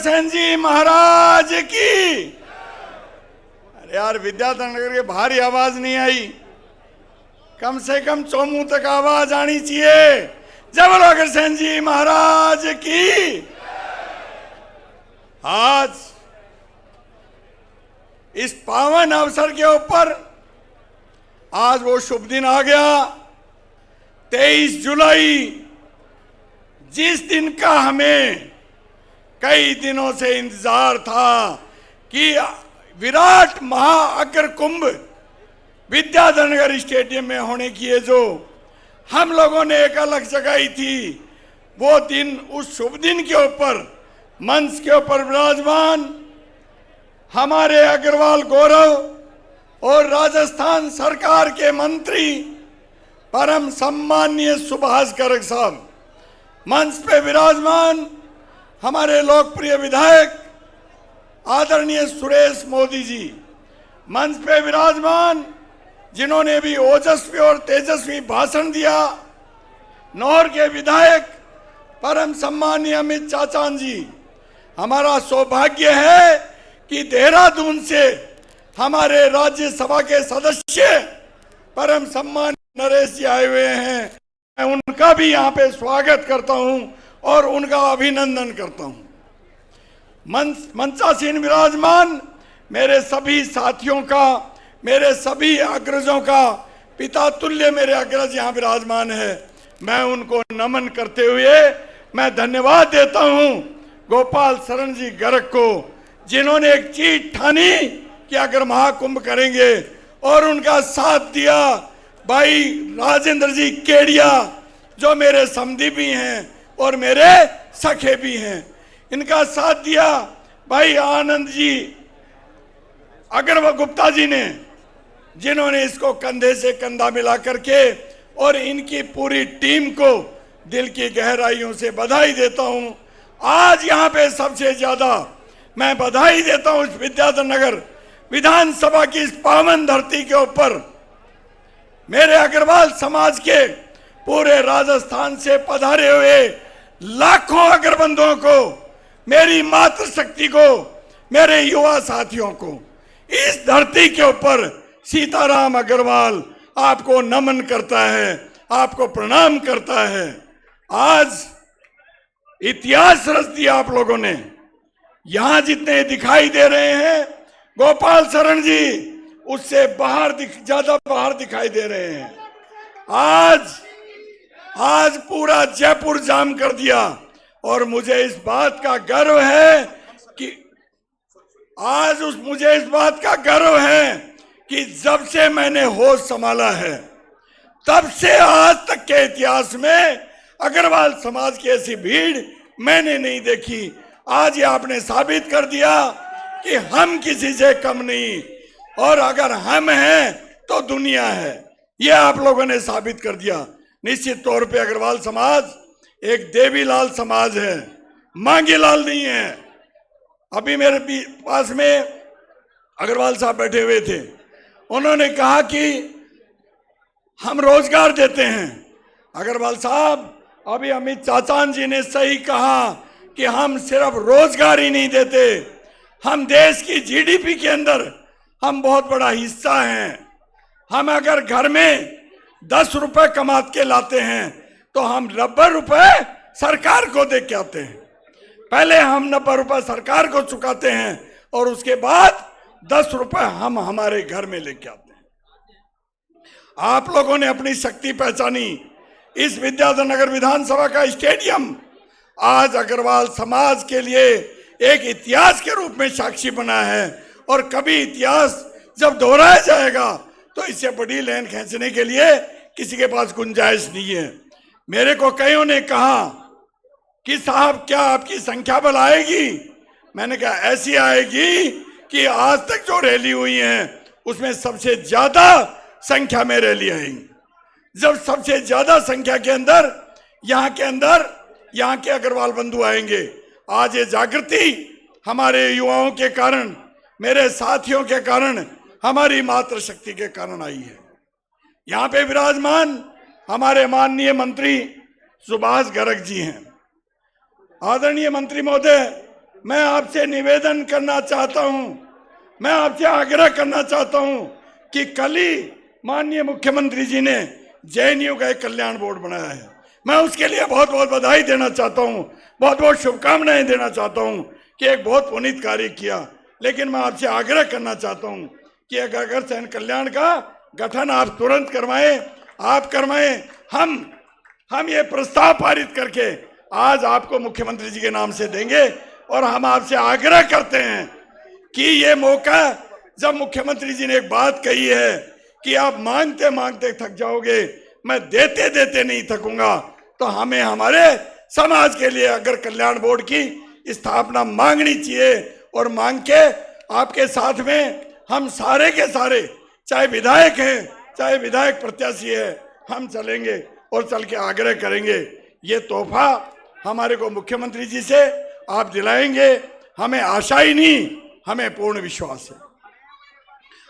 अग्रसेन जी महाराज की। अरे यार, विद्याधर नगर के भारी आवाज नहीं आई, कम से कम चौमू तक आवाज आनी चाहिए। जय बोलो अग्रसेन जी महाराज की। आज इस पावन अवसर के ऊपर आज वो शुभ दिन आ गया, 23 जुलाई, जिस दिन का हमें कई दिनों से इंतजार था कि विराट महाअग्र कुंभ विद्याधर नगर स्टेडियम में होने की है, जो हम लोगों ने एक अलग जगाई थी, वो दिन, उस शुभ दिन के ऊपर मंच के ऊपर विराजमान हमारे अग्रवाल गौरव और राजस्थान सरकार के मंत्री परम सम्माननीय सुभाष गर्ग साहब, मंच पे विराजमान हमारे लोकप्रिय विधायक आदरणीय सुरेश मोदी जी, मंच पे विराजमान जिन्होंने भी ओजस्वी और तेजस्वी भाषण दिया, नौर के विधायक परम सम्माननीय अमित चाचान जी। हमारा सौभाग्य है कि देहरादून से हमारे राज्यसभा के सदस्य परम सम्माननीय नरेश जी आए हुए हैं। मैं उनका भी यहाँ पे स्वागत करता हूँ और उनका अभिनंदन करता हूँ। मंचासीन विराजमान मेरे सभी साथियों का, मेरे सभी अग्रजों का पिता तुल्य मेरे अग्रज यहाँ विराजमान है। मैं उनको नमन करते हुए मैं धन्यवाद देता हूँ गोपाल शरण जी गर्ग को, जिन्होंने एक चीज ठानी कि अगर महाकुंभ करेंगे, और उनका साथ दिया भाई राजेंद्र जी केडिया, जो मेरे समधी हैं और मेरे सखे भी हैं। इनका साथ दिया भाई आनंद जी अग्रवाल गुप्ता जी ने, जिन्होंने इसको कंधे से कंधा मिला करके, और इनकी पूरी टीम को दिल की गहराइयों से बधाई देता हूं। आज यहाँ पे सबसे ज्यादा मैं बधाई देता हूं इस विद्याधर नगर विधानसभा की इस पावन धरती के ऊपर मेरे अग्रवाल समाज के पूरे राजस्थान से पधारे हुए लाखों अग्रबंधुओं को, मेरी मातृशक्ति को, मेरे युवा साथियों को, इस धरती के ऊपर सीताराम अग्रवाल आपको नमन करता है, आपको प्रणाम करता है। आज इतिहास रच दिया आप लोगों ने। यहां जितने दिखाई दे रहे हैं गोपाल शरण जी, उससे ज्यादा बाहर दिखाई दे रहे हैं। आज पूरा जयपुर जाम कर दिया, और मुझे इस बात का गर्व है कि मुझे इस बात का गर्व है कि जब से मैंने होश संभाला है, तब से आज तक के इतिहास में अग्रवाल समाज की ऐसी भीड़ मैंने नहीं देखी। आज ये आपने साबित कर दिया कि हम किसी से कम नहीं, और अगर हम हैं तो दुनिया है, ये आप लोगों ने साबित कर दिया। निश्चित तौर पे अग्रवाल समाज एक देवीलाल समाज है, मांगीलाल नहीं है। अभी मेरे पास में अग्रवाल साहब बैठे हुए थे, उन्होंने कहा कि हम रोजगार देते हैं। अग्रवाल साहब, अभी अमित चाचान जी ने सही कहा कि हम सिर्फ रोजगार ही नहीं देते, हम देश की जीडीपी के अंदर हम बहुत बड़ा हिस्सा हैं। हम अगर घर में 10 रुपए कमा के लाते हैं तो हम 90 रुपए सरकार को दे के आते हैं। पहले हम 90 रुपए सरकार को चुकाते हैं और उसके बाद 10 रुपए हम हमारे घर में लेके आते हैं। आप लोगों ने अपनी शक्ति पहचानी। इस विद्याधर नगर विधानसभा का स्टेडियम आज अग्रवाल समाज के लिए एक इतिहास के रूप में साक्षी बना है, और कभी इतिहास जब दोहराया जाएगा तो इससे बड़ी लाइन खींचने के लिए किसी के पास गुंजाइश नहीं है। मेरे को कईयों ने कहा कि साहब क्या आपकी संख्या बल आएगी? मैंने कहा ऐसी आएगी कि आज तक जो रैली हुई है उसमें सबसे ज्यादा संख्या में रैली आएंगी। जब सबसे ज्यादा संख्या के अंदर यहाँ के अग्रवाल बंधु आएंगे। आज ये जागृति हमारे युवाओं के कारण, मेरे साथियों के कारण, हमारी मातृशक्ति के कारण आई है। यहाँ पे विराजमान हमारे माननीय मंत्री सुभाष गर्ग जी हैं। आदरणीय मंत्री महोदय, मैं आपसे निवेदन करना चाहता हूं, मैं आपसे आग्रह करना चाहता हूं कि कल ही माननीय मुख्यमंत्री जी ने जेएनयू का एक कल्याण बोर्ड बनाया है। मैं उसके लिए बहुत बहुत बधाई देना चाहता हूं, बहुत बहुत शुभकामनाएं देना चाहता हूं कि एक बहुत पुनीत कार्य किया। लेकिन मैं आपसे आग्रह करना चाहता हूं कि अगर सैन कल्याण का गठन आप तुरंत करवाएं, आप करवाएं। हम ये प्रस्ताव पारित करके आज आपको मुख्यमंत्री जी के नाम से देंगे और हम आपसे आग्रह करते हैं कि ये मौका, जब मुख्यमंत्री जी ने एक बात कही है कि आप मांगते मांगते थक जाओगे, मैं देते देते नहीं थकूंगा, तो हमें हमारे समाज के लिए अगर कल्याण बोर्ड की स्थापना मांगनी चाहिए और मांग के आपके साथ में हम सारे के सारे, चाहे विधायक हैं चाहे विधायक प्रत्याशी है, हम चलेंगे और चल के आग्रह करेंगे। ये तोहफा हमारे को मुख्यमंत्री जी से आप दिलाएंगे, हमें आशा ही नहीं, हमें पूर्ण विश्वास है।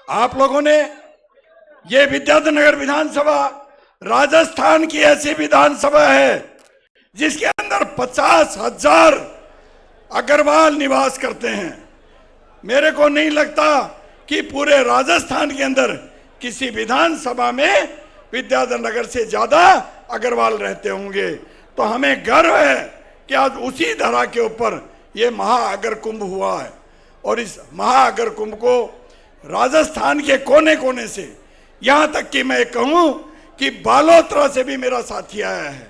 आप लोगों ने ये विद्याधर नगर विधानसभा राजस्थान की ऐसी विधानसभा है जिसके अंदर 50,000 अग्रवाल निवास करते हैं। मेरे को नहीं लगता कि पूरे राजस्थान के अंदर किसी विधानसभा में विद्याधर नगर से ज्यादा अग्रवाल रहते होंगे। तो हमें गर्व है कि आज उसी धरा के ऊपर ये महाअग्र कुंभ हुआ है और इस महाअग्र कुंभ को राजस्थान के कोने कोने से, यहां तक कि मैं कहूं कि बालोतरा से भी मेरा साथी आया है।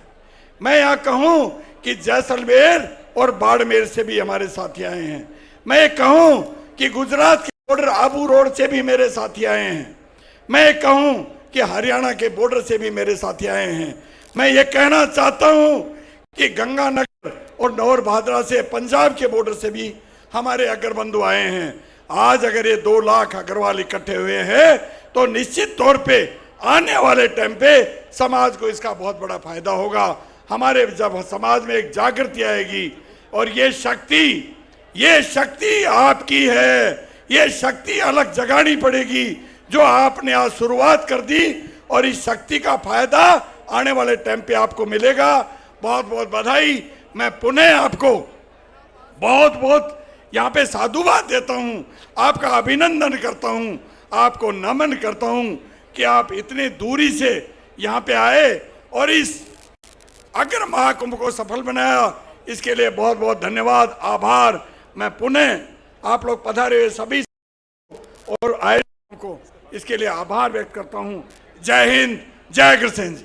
मैं यहाँ कहूं कि जैसलमेर और बाड़मेर से भी हमारे साथी आए हैं। मैं कहूं कि गुजरात के बॉर्डर आबू रोड से भी मेरे साथी आए हैं। मैं कहूं कि हरियाणा के बॉर्डर से भी मेरे साथी आए हैं। मैं ये कहना चाहता हूं कि गंगानगर और नौर भादरा से, पंजाब के बॉर्डर से भी हमारे अग्रबंधु आए हैं। आज अगर ये 2 लाख अग्रवाल इकट्ठे हुए हैं तो निश्चित तौर पे आने वाले टाइम पे समाज को इसका बहुत बड़ा फायदा होगा। हमारे जब समाज में एक जागृति आएगी और ये शक्ति आपकी है, ये शक्ति अलग जगानी पड़ेगी जो आपने आज शुरुआत कर दी और इस शक्ति का फायदा आने वाले टाइम पे आपको मिलेगा। बहुत बहुत बधाई। मैं पुनः आपको बहुत बहुत यहाँ पे साधुवाद देता हूँ, आपका अभिनंदन करता हूँ, आपको नमन करता हूँ कि आप इतनी दूरी से यहाँ पे आए और इस अग्र महाकुंभ को सफल बनाया। इसके लिए बहुत बहुत धन्यवाद, आभार। मैं पुनः आप लोग पधारे हुए सभी और आए को इसके लिए आभार व्यक्त करता हूँ। जय हिंद, जय अग्रसेन जी।